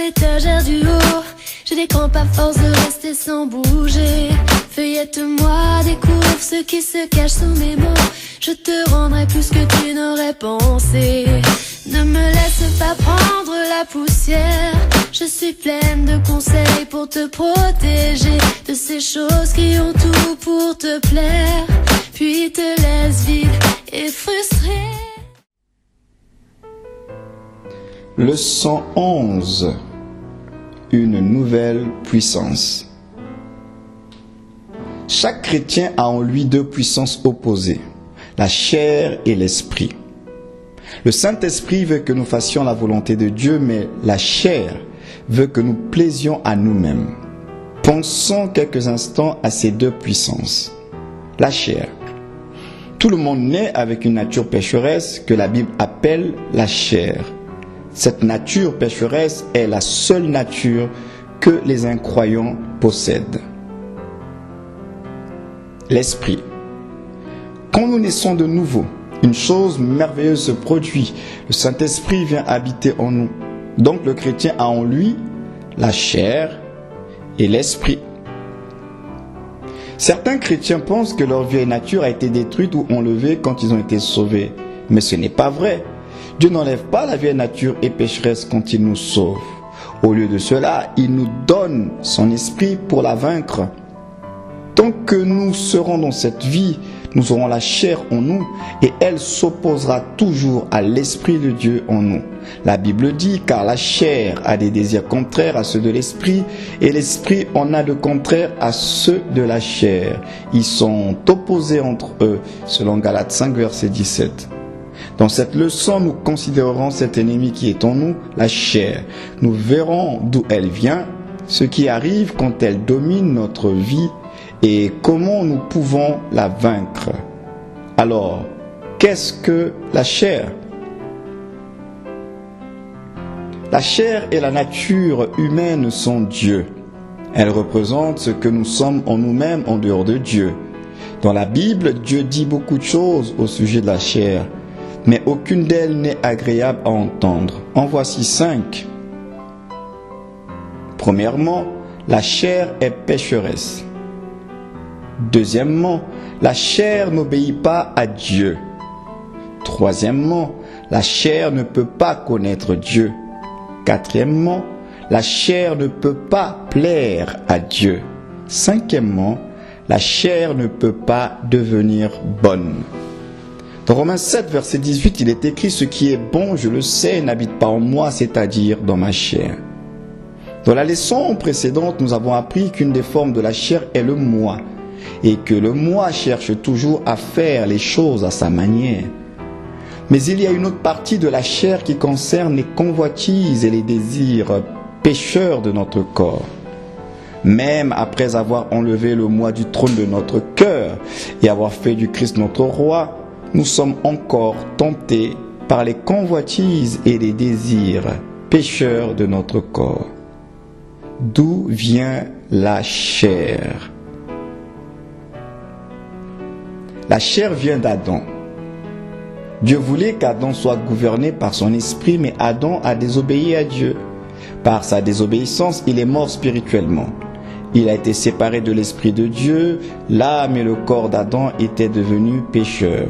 l'étagère du haut. J'ai des crampes à force de rester sans bouger. Feuillette-moi, découvre ce qui se cache sous mes mots. Je te rendrai plus que tu n'aurais pensé. Ne me laisse pas prendre la poussière. Je suis pleine de conseils pour te protéger de ces choses qui ont tout pour te plaire, puis te laissent vide et frustré. Leçon 11. Une nouvelle puissance. Chaque chrétien a en lui deux puissances opposées, la chair et l'esprit. Le Saint-Esprit veut que nous fassions la volonté de Dieu, mais la chair veut que nous plaisions à nous-mêmes. Pensons quelques instants à ces deux puissances. La chair. Tout le monde naît avec une nature pécheresse que la Bible appelle la chair. Cette nature pécheresse est la seule nature que les incroyants possèdent. L'esprit. Quand nous naissons de nouveau, une chose merveilleuse se produit. Le Saint-Esprit vient habiter en nous. Donc le chrétien a en lui la chair et l'esprit. Certains chrétiens pensent que leur vieille nature a été détruite ou enlevée quand ils ont été sauvés. Mais ce n'est pas vrai. Dieu n'enlève pas la vieille nature et pécheresse quand il nous sauve. Au lieu de cela, il nous donne son esprit pour la vaincre. Tant que nous serons dans cette vie, nous aurons la chair en nous et elle s'opposera toujours à l'esprit de Dieu en nous. La Bible dit, car la chair a des désirs contraires à ceux de l'esprit et l'esprit en a de contraires à ceux de la chair. Ils sont opposés entre eux, selon Galates 5, verset 17. Dans cette leçon, nous considérerons cet ennemi qui est en nous, la chair. Nous verrons d'où elle vient, ce qui arrive quand elle domine notre vie et comment nous pouvons la vaincre. Alors, qu'est-ce que la chair? La chair et la nature humaine sont Dieu. Elles représentent ce que nous sommes en nous-mêmes en dehors de Dieu. Dans la Bible, Dieu dit beaucoup de choses au sujet de la chair, mais aucune d'elles n'est agréable à entendre. En voici 5. Premièrement, la chair est pécheresse. Deuxièmement, la chair n'obéit pas à Dieu. Troisièmement, la chair ne peut pas connaître Dieu. Quatrièmement, la chair ne peut pas plaire à Dieu. Cinquièmement, la chair ne peut pas devenir bonne. Dans Romains 7, verset 18, il est écrit « Ce qui est bon, je le sais, n'habite pas en moi, c'est-à-dire dans ma chair. » Dans la leçon précédente, nous avons appris qu'une des formes de la chair est le moi, et que le moi cherche toujours à faire les choses à sa manière. Mais il y a une autre partie de la chair qui concerne les convoitises et les désirs pécheurs de notre corps. Même après avoir enlevé le moi du trône de notre cœur et avoir fait du Christ notre roi, nous sommes encore tentés par les convoitises et les désirs pécheurs de notre corps. D'où vient la chair? La chair vient d'Adam. Dieu voulait qu'Adam soit gouverné par son esprit, mais Adam a désobéi à Dieu. Par sa désobéissance, il est mort spirituellement. Il a été séparé de l'esprit de Dieu, l'âme et le corps d'Adam étaient devenus pécheurs.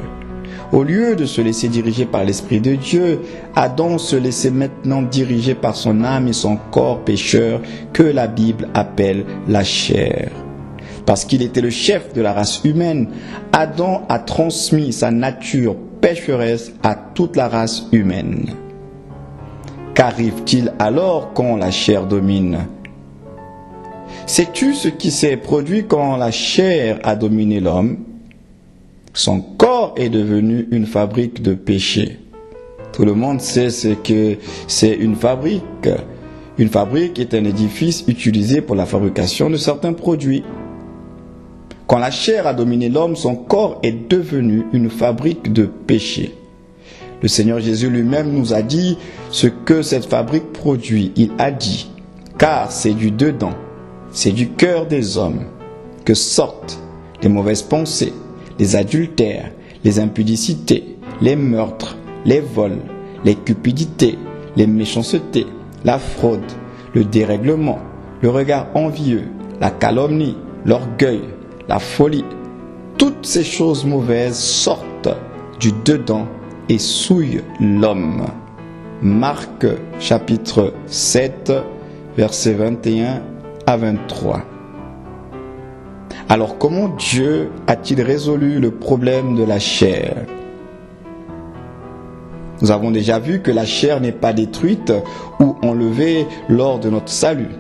Au lieu de se laisser diriger par l'esprit de Dieu, Adam se laissait maintenant diriger par son âme et son corps pécheur que la Bible appelle la chair. Parce qu'il était le chef de la race humaine, Adam a transmis sa nature pécheresse à toute la race humaine. Qu'arrive-t-il alors quand la chair domine? Sais-tu ce qui s'est produit quand la chair a dominé l'homme? Son corps est devenu une fabrique de péché. Tout le monde sait ce que c'est une fabrique. Une fabrique est un édifice utilisé pour la fabrication de certains produits. Quand la chair a dominé l'homme, son corps est devenu une fabrique de péché. Le Seigneur Jésus lui-même nous a dit ce que cette fabrique produit. Il a dit, car c'est du dedans, c'est du cœur des hommes que sortent les mauvaises pensées, les adultères, les impudicités, les meurtres, les vols, les cupidités, les méchancetés, la fraude, le dérèglement, le regard envieux, la calomnie, l'orgueil, la folie. Toutes ces choses mauvaises sortent du dedans et souillent l'homme. Marc chapitre 7, versets 21 à 23. Alors comment Dieu a-t-il résolu le problème de la chair? Nous avons déjà vu que la chair n'est pas détruite ou enlevée lors de notre salut.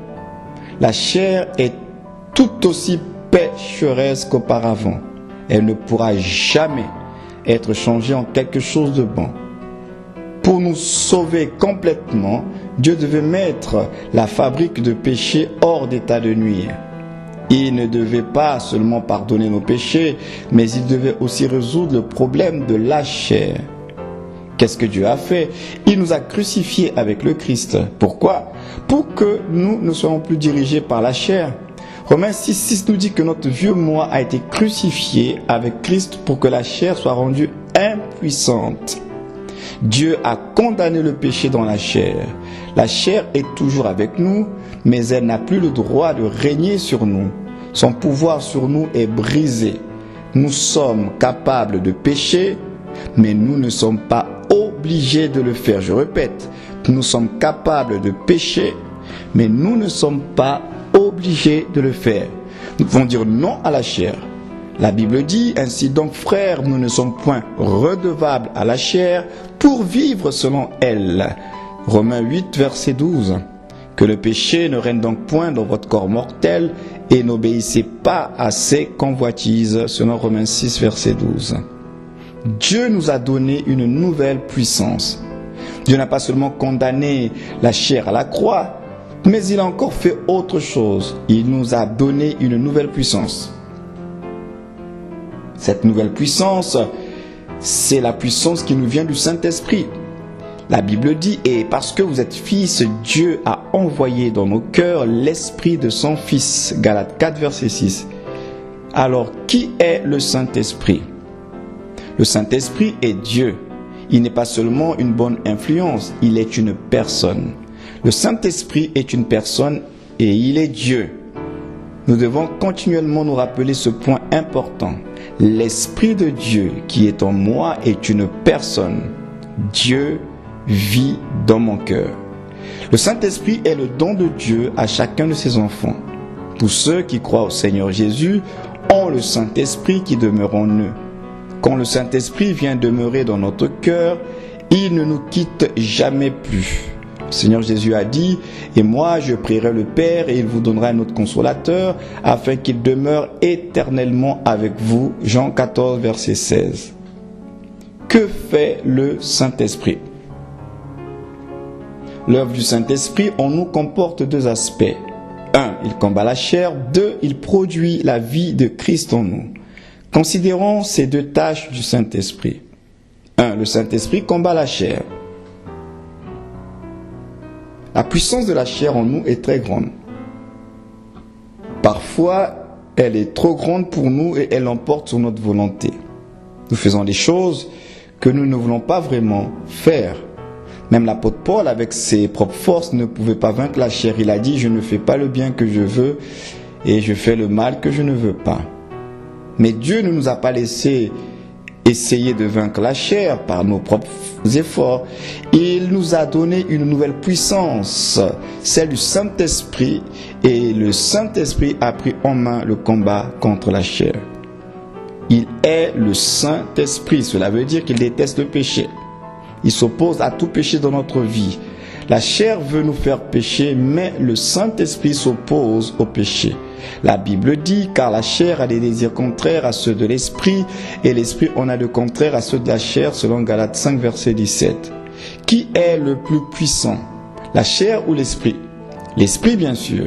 La chair est tout aussi pécheresse qu'auparavant. Elle ne pourra jamais être changée en quelque chose de bon. Pour nous sauver complètement, Dieu devait mettre la fabrique de péché hors d'état de nuire. Il ne devait pas seulement pardonner nos péchés, mais il devait aussi résoudre le problème de la chair. Qu'est-ce que Dieu a fait? Il nous a crucifiés avec le Christ. Pourquoi? Pour que nous ne soyons plus dirigés par la chair. Romains 6,6 nous dit que notre vieux moi a été crucifié avec Christ pour que la chair soit rendue impuissante. Dieu a condamné le péché dans la chair. La chair est toujours avec nous, mais elle n'a plus le droit de régner sur nous. Son pouvoir sur nous est brisé. Nous sommes capables de pécher, mais nous ne sommes pas obligés de le faire. Je répète, nous sommes capables de pécher, mais nous ne sommes pas obligés de le faire. Nous devons dire non à la chair. La Bible dit, ainsi donc frères, nous ne sommes point redevables à la chair pour vivre selon elle. Romains 8, verset 12. Que le péché ne règne donc point dans votre corps mortel et n'obéissez pas à ses convoitises, selon Romains 6, verset 12. Dieu nous a donné une nouvelle puissance. Dieu n'a pas seulement condamné la chair à la croix, mais il a encore fait autre chose. Il nous a donné une nouvelle puissance. Cette nouvelle puissance, c'est la puissance qui nous vient du Saint-Esprit. La Bible dit, et parce que vous êtes fils, Dieu a envoyé dans nos cœurs l'esprit de son Fils. Galates 4, verset 6. Alors, qui est le Saint-Esprit? Le Saint-Esprit est Dieu. Il n'est pas seulement une bonne influence, il est une personne. Le Saint-Esprit est une personne et il est Dieu. Nous devons continuellement nous rappeler ce point important. L'Esprit de Dieu qui est en moi est une personne. Dieu vit dans mon cœur. Le Saint-Esprit est le don de Dieu à chacun de ses enfants. Tous ceux qui croient au Seigneur Jésus ont le Saint-Esprit qui demeure en eux. Quand le Saint-Esprit vient demeurer dans notre cœur, il ne nous quitte jamais plus. Le Seigneur Jésus a dit, « Et moi je prierai le Père et il vous donnera un autre consolateur, afin qu'il demeure éternellement avec vous. » Jean 14, verset 16. Que fait le Saint-Esprit? L'œuvre du Saint-Esprit en nous comporte deux aspects. 1. Il combat la chair. 2. Il produit la vie de Christ en nous. Considérons ces deux tâches du Saint-Esprit. 1. Le Saint-Esprit combat la chair. La puissance de la chair en nous est très grande. Parfois, elle est trop grande pour nous et elle emporte sur notre volonté. Nous faisons des choses que nous ne voulons pas vraiment faire. Même l'apôtre Paul, avec ses propres forces, ne pouvait pas vaincre la chair. Il a dit, je ne fais pas le bien que je veux et je fais le mal que je ne veux pas. Mais Dieu ne nous a pas laissé essayer de vaincre la chair par nos propres efforts. Il nous a donné une nouvelle puissance, celle du Saint-Esprit, et le Saint-Esprit a pris en main le combat contre la chair. Il est le Saint-Esprit, cela veut dire qu'il déteste le péché. Il s'oppose à tout péché dans notre vie. La chair veut nous faire pécher, mais le Saint-Esprit s'oppose au péché. La Bible dit, car la chair a des désirs contraires à ceux de l'esprit, et l'esprit en a de contraires à ceux de la chair, selon Galates 5, verset 17. Qui est le plus puissant, la chair ou l'esprit? L'esprit, bien sûr.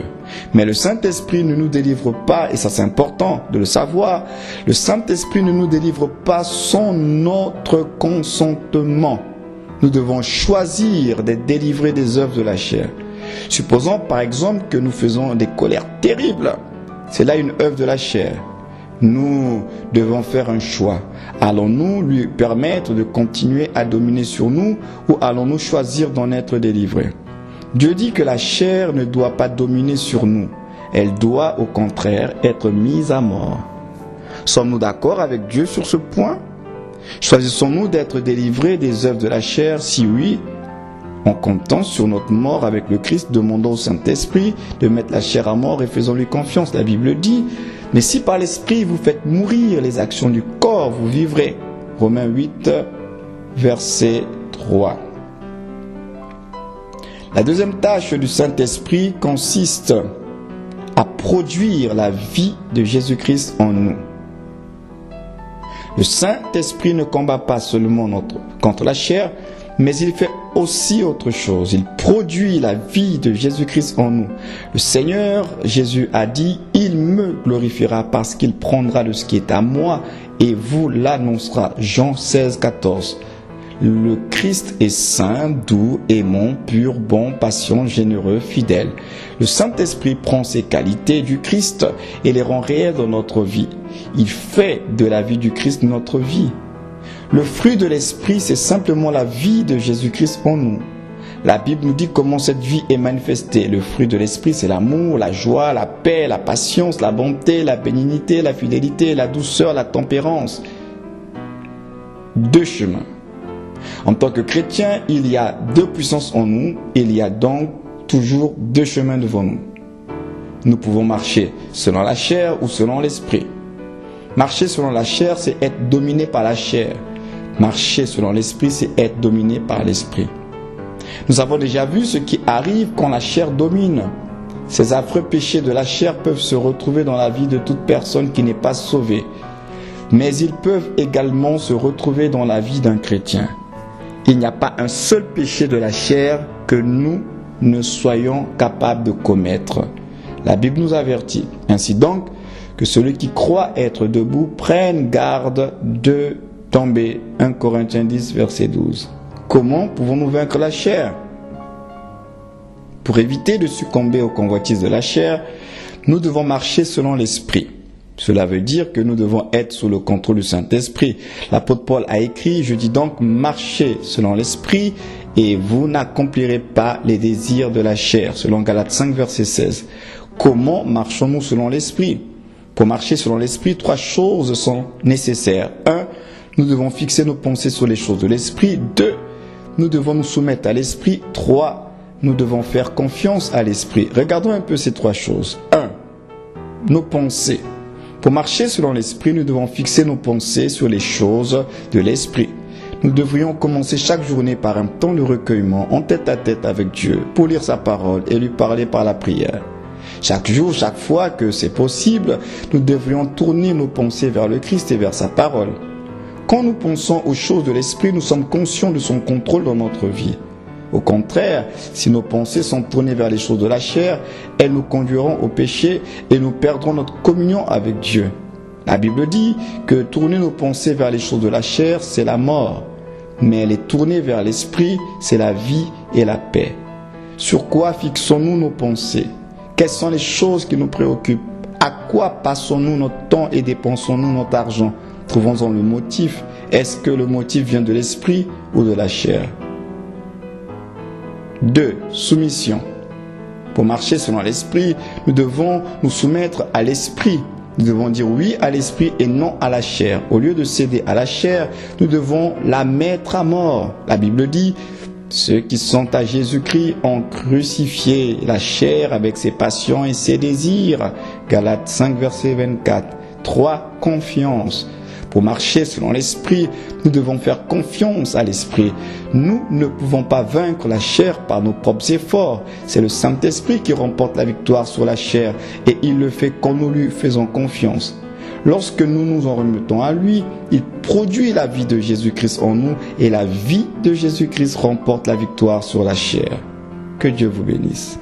Mais le Saint-Esprit ne nous délivre pas, et ça c'est important de le savoir, le Saint-Esprit ne nous délivre pas sans notre consentement. Nous devons choisir d'être délivrés des œuvres de la chair. Supposons par exemple que nous faisons des colères terribles. C'est là une œuvre de la chair. Nous devons faire un choix. Allons-nous lui permettre de continuer à dominer sur nous ou allons-nous choisir d'en être délivrés? Dieu dit que la chair ne doit pas dominer sur nous. Elle doit au contraire être mise à mort. Sommes-nous d'accord avec Dieu sur ce point? Choisissons-nous d'être délivrés des œuvres de la chair? Si oui, en comptant sur notre mort avec le Christ, demandons au Saint-Esprit de mettre la chair à mort et faisons-lui confiance. La Bible dit, mais si par l'Esprit vous faites mourir les actions du corps, vous vivrez. Romains 8, verset 3. La deuxième tâche du Saint-Esprit consiste à produire la vie de Jésus-Christ en nous. Le Saint-Esprit ne combat pas seulement contre la chair, mais il fait aussi autre chose. Il produit la vie de Jésus-Christ en nous. Le Seigneur Jésus a dit, « Il me glorifiera parce qu'il prendra de ce qui est à moi et vous l'annoncera. » Jean 16, 14. Le Christ est saint, doux, aimant, pur, bon, patient, généreux, fidèle. Le Saint-Esprit prend ces qualités du Christ et les rend réelles dans notre vie. Il fait de la vie du Christ notre vie. Le fruit de l'Esprit, c'est simplement la vie de Jésus-Christ en nous. La Bible nous dit comment cette vie est manifestée. Le fruit de l'Esprit, c'est l'amour, la joie, la paix, la patience, la bonté, la bénignité, la fidélité, la douceur, la tempérance. 2 chemins. En tant que chrétien, il y a 2 puissances en nous. Il y a donc toujours 2 chemins devant nous. Nous pouvons marcher selon la chair ou selon l'esprit. Marcher selon la chair, c'est être dominé par la chair. Marcher selon l'esprit, c'est être dominé par l'esprit. Nous avons déjà vu ce qui arrive quand la chair domine. Ces affreux péchés de la chair peuvent se retrouver dans la vie de toute personne qui n'est pas sauvée. Mais ils peuvent également se retrouver dans la vie d'un chrétien. Il n'y a pas un seul péché de la chair que nous ne soyons capables de commettre. La Bible nous avertit. Ainsi donc, que celui qui croit être debout prenne garde de tomber. 1 Corinthiens 10, verset 12. Comment pouvons-nous vaincre la chair? Pour éviter de succomber aux convoitises de la chair, nous devons marcher selon l'esprit. Cela veut dire que nous devons être sous le contrôle du Saint-Esprit. L'apôtre Paul a écrit, je dis donc, marchez selon l'esprit et vous n'accomplirez pas les désirs de la chair. Selon Galates 5, verset 16. Comment marchons-nous selon l'esprit? Pour marcher selon l'esprit, 3 choses sont nécessaires. 1. Nous devons fixer nos pensées sur les choses de l'esprit. 2. Nous devons nous soumettre à l'esprit. 3. Nous devons faire confiance à l'esprit. Regardons un peu ces 3 choses. 1. Nos pensées. Pour marcher selon l'esprit, nous devons fixer nos pensées sur les choses de l'esprit. Nous devrions commencer chaque journée par un temps de recueillement en tête à tête avec Dieu pour lire sa parole et lui parler par la prière. Chaque jour, chaque fois que c'est possible, nous devrions tourner nos pensées vers le Christ et vers sa parole. Quand nous pensons aux choses de l'esprit, nous sommes conscients de son contrôle dans notre vie. Au contraire, si nos pensées sont tournées vers les choses de la chair, elles nous conduiront au péché et nous perdrons notre communion avec Dieu. La Bible dit que tourner nos pensées vers les choses de la chair, c'est la mort. Mais les tourner vers l'esprit, c'est la vie et la paix. Sur quoi fixons-nous nos pensées? Quelles sont les choses qui nous préoccupent? À quoi passons-nous notre temps et dépensons-nous notre argent? Trouvons-en le motif. Est-ce que le motif vient de l'esprit ou de la chair? 2. Soumission. Pour marcher selon l'esprit, nous devons nous soumettre à l'esprit. Nous devons dire oui à l'esprit et non à la chair. Au lieu de céder à la chair, nous devons la mettre à mort. La Bible dit, ceux qui sont à Jésus-Christ ont crucifié la chair avec ses passions et ses désirs. Galates 5, verset 24. 3. Confiance. Pour marcher selon l'esprit, nous devons faire confiance à l'esprit. Nous ne pouvons pas vaincre la chair par nos propres efforts. C'est le Saint-Esprit qui remporte la victoire sur la chair et il le fait quand nous lui faisons confiance. Lorsque nous nous en remettons à lui, il produit la vie de Jésus-Christ en nous et la vie de Jésus-Christ remporte la victoire sur la chair. Que Dieu vous bénisse.